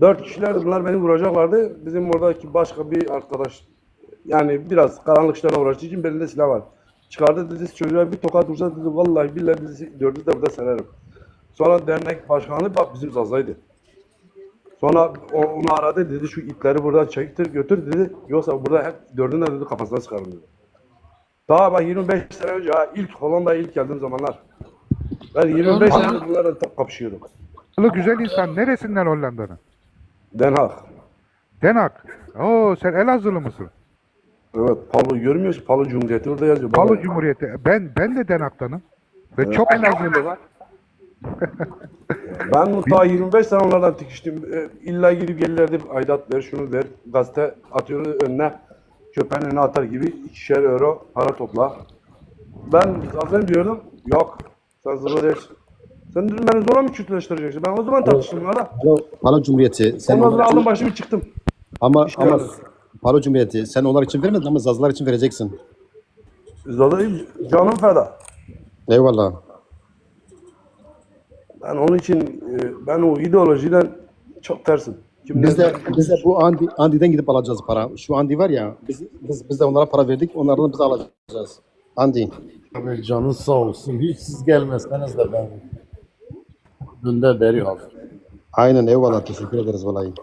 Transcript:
4 kişilerdi, bunlar beni vuracaklardı. Bizim oradaki başka bir arkadaş, yani biraz karanlık işlerle uğraştığı için belinde silah var. Çıkardı dedi, çocuğa bir tokat vursa dedi, vallahi billahi dedi, dördü de burada sererim. Sonra dernek başkanı bak bizim Zaza'ydı. Sonra onu aradı, dedi şu ipleri buradan çektir götür dedi. Yoksa burada hep dördünü de dedi kafasına sıkarım dedi. Daha bak 25 sene önce, ha, ilk Hollanda'ya ilk geldiğim zamanlar. Ben 25 senedir bunlarla kapışıyordum. Güzel insan. Neresinden Hollanda'nın? Den Haag. Den Haag. Oo, sen Elazığlı mısın? Evet, Palu görmüyorsun. Palu Cumhuriyeti orada yazıyor. Palu Baba. Cumhuriyeti. Ben de Den Haag'tanım. Ve çok Elazığlı var. Ben daha 25 sene onlardan tikiştim. İlla gidip gelirlerdi, aidat ver, şunu ver. Gazete atıyordu önüne. Köpeğin önüne atar gibi 2'şer euro para topla. Ben zaten diyordum, yok. Sen zırhlı değilsin. Sen dedim beni zorla mı kütleştireceksin? Ben o zaman tartıştım onlarla. Palo Cumhuriyeti. Sen Ondan onlar sonra için, aldım başımı çıktım. ama İşte Palo Cumhuriyeti sen onlar için vermedin ama Zazlar için vereceksin. zaten canım feda. Eyvallah. Ben onun için ben o ideolojiden çok tersim. Biz de bu Andi'den gidip alacağız para. Şu Andi var ya biz de onlara para verdik. Onlardan biz alacağız. Andi. Tabii canınız sağ olsun. Hiç siz gelmezseniz de ben dünden beri hazır. Aynen eyvallah. Teşekkür ederiz vallahi.